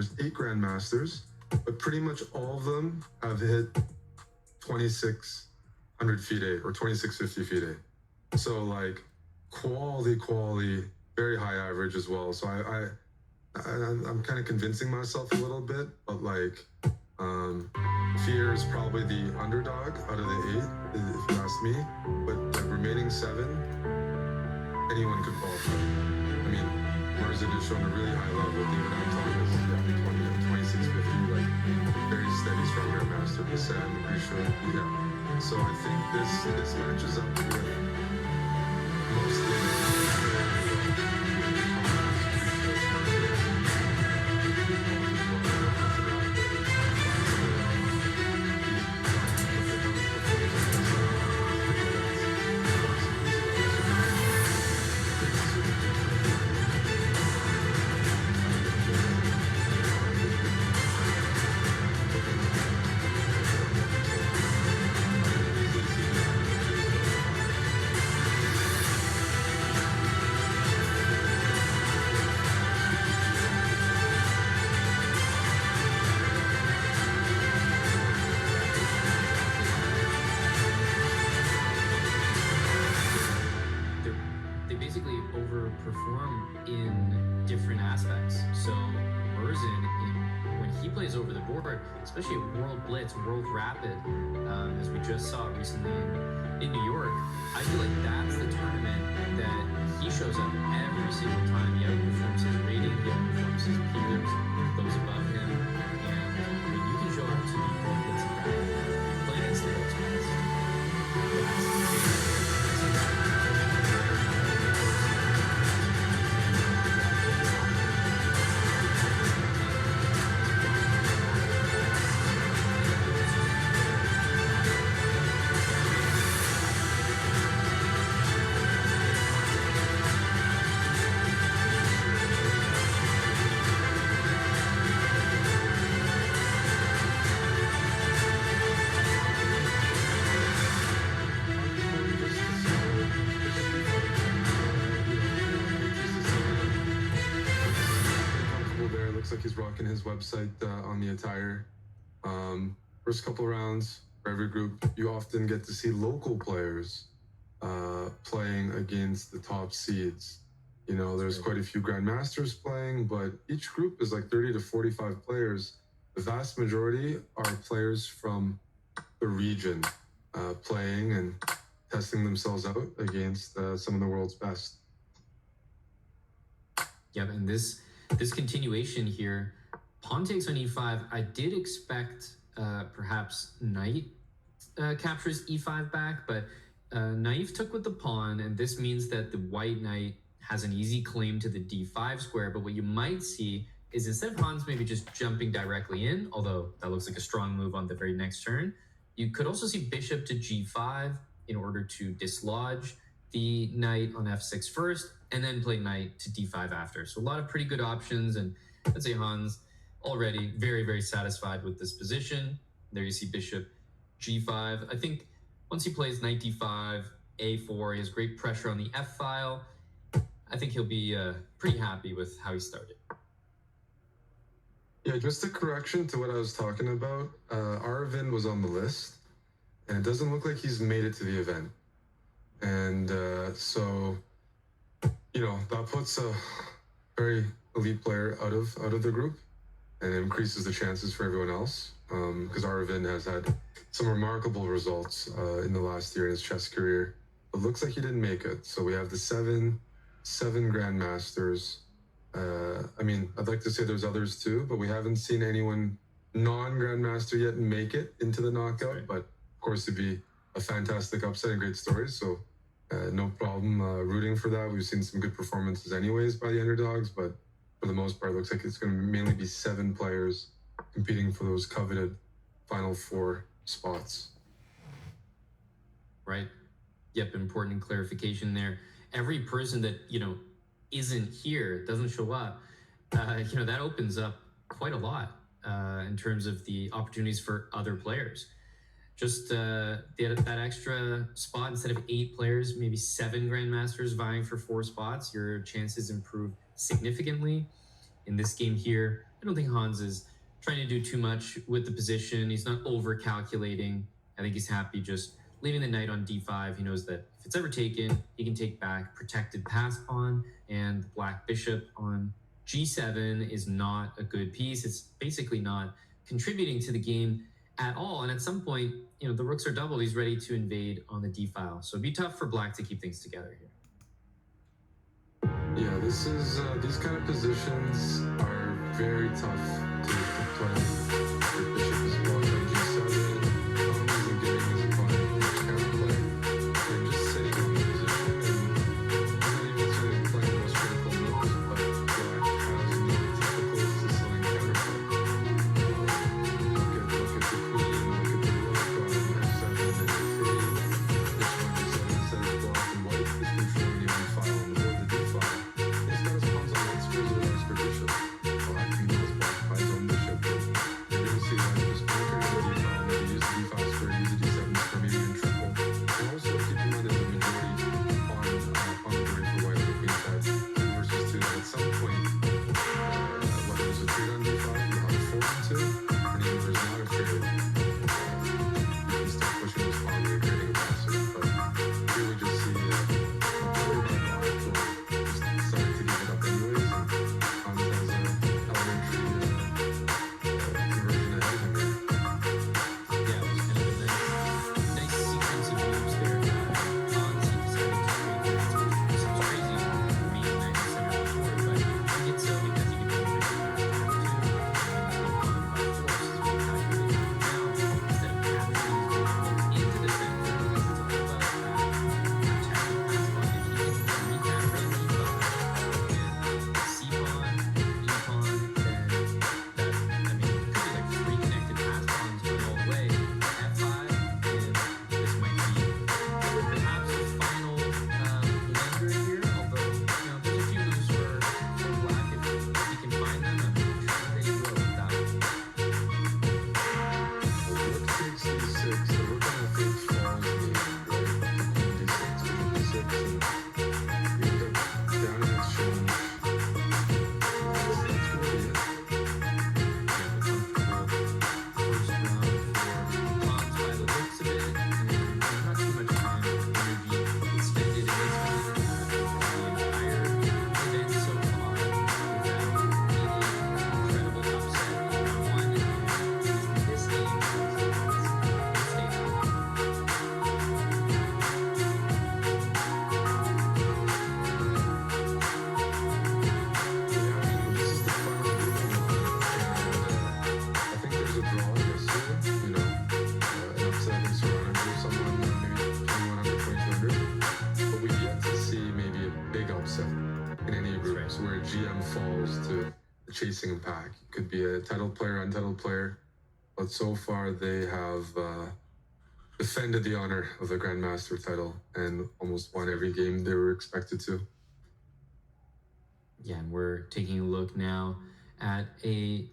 There's 8 grandmasters, but pretty much all of them have hit 2600 feet 8 or 2650 feet 8. So like quality, very high average as well. So I'm kind of convincing myself a little bit, but like Fear is probably the underdog out of the 8, if you ask me. But the remaining 7, anyone could qualify. I mean, Marzin has shown a really high level. David Anton is 2650, like very steady, strong grandmaster. Hassan, Grisha, yeah. So I think this matches up with mostly. Overperform in different aspects. So Merzen, when he plays over the board, especially at World Blitz, World Rapid, as we just saw recently in New York, I feel like that's the tournament that he shows up every single time. He outperforms his rating, he outperforms his peers, those above him, and I mean, you can show up to the World Blitz and play against the world's best. Looks like he's rocking his website on the attire. First couple rounds for every group, you often get to see local players playing against the top seeds. You know, there's quite a few grandmasters playing, but each group is like 30 to 45 players. The vast majority are players from the region playing and testing themselves out against some of the world's best. Yep, and this continuation here, pawn takes on e5. I did expect perhaps knight captures e5 back, but Naif took with the pawn, and this means that the white knight has an easy claim to the d5 square. But what you might see is instead of Hans maybe just jumping directly in, although that looks like a strong move on the very next turn, you could also see bishop to g5 in order to dislodge the knight on f6 first, and then play knight to d5 after. So a lot of pretty good options, and I'd say Hans already very, very satisfied with this position. There you see bishop g5. I think once he plays knight d5, a4, he has great pressure on the f file. I think he'll be pretty happy with how he started. Yeah, just a correction to what I was talking about. Arvin was on the list, and it doesn't look like he's made it to the event. And so, you know, that puts a very elite player out of the group and increases the chances for everyone else. Because Arvin has had some remarkable results in the last year in his chess career. It looks like he didn't make it. So we have the seven grandmasters. I mean, I'd like to say there's others too, but we haven't seen anyone non-grandmaster yet make it into the knockout. Right. But of course, it'd be a fantastic upset and great stories. So no problem rooting for that. We've seen some good performances anyways by the underdogs, but for the most part, it looks like it's going to mainly be 7 players competing for those coveted final 4 spots. Right. Yep. Important clarification there. Every person that, you know, isn't here, doesn't show up, you know, that opens up quite a lot in terms of the opportunities for other players. Just that extra spot, instead of 8 players, maybe 7 grandmasters vying for 4 spots, your chances improve significantly. In this game here, I don't think Hans is trying to do too much with the position. He's not over calculating. I think he's happy just leaving the knight on d5. He knows that if it's ever taken, he can take back protected pass pawn, and the black bishop on g7 is not a good piece. It's basically not contributing to the game at all. And at some point, the rooks are doubled. He's ready to invade on the d file. So it'd be tough for black to keep things together here. Yeah, this is these kind of positions are very tough to play. Your bishop is blocked on g7. Tom isn't giving his opponent much counterplay, and just sitting on the position, and not even sort of playing the most critical moves, but black has no typical Sicilian counterplay. Look at the queen, look at the rook on f7 and f3. Bishop on g7 instead of blocked, and white is controlling the only file on the board, the d file. He's got his pawns on knight squares with extra bishop. Black can go his blocked by his own bishop, but you're going to see white just poker to the d file, maybe use the d file square, use the d7 square, maybe even triple. And also keep in mind there's a majority on the board for white on the queen side, 2 versus 2. At some point, whether there's a trade on d5, you'll have a 4 and 2, and even if there's not a trade, you can start pushing this pawn and creating a passive. But here we just see a play by black or just deciding to give it up anyways, and Hans has a elementary conversion ahead of him here. Yeah, it was kind of a nice sequence of moves there. Hans, he decided to trade there. It sounds crazy for me in 97 before, but he did so because he could go bishop back to f2, and then go pawn by force, as we calculated. Now, instead of capturing his bishop into the center, because it's all about protecting pass pawn, if he can recapture the e file and c pawn, e pawn, then that, I mean, it could be like 3 connected pass pawns going all the way. f5, and this might be perhaps the final blunder here, although, there's a few moves for black. If he can find them, I'm sure that he will with that one. The rook takes d6, the rook on f8 falls in the end, right? The queen d6, bishop d6, and you end up down in exchange. That's going to be it. Yeah, the comfortable first round for Hans by the looks of it, and not too much time or energy expended in this one. The entire event so far without any incredible upset in round one, and this game is stable. Yeah, I mean, this is the final group of one, and I think there's a draw yesterday, an upset against Serrano or someone, maybe 2100, 2200, but we've yet to see maybe a big upset in any of groups where GM falls to the chasing pack. It could be a title player, untitled player, but so far they have defended the honor of the Grandmaster title and almost won every game they were expected to. Yeah, and we're taking a look now at a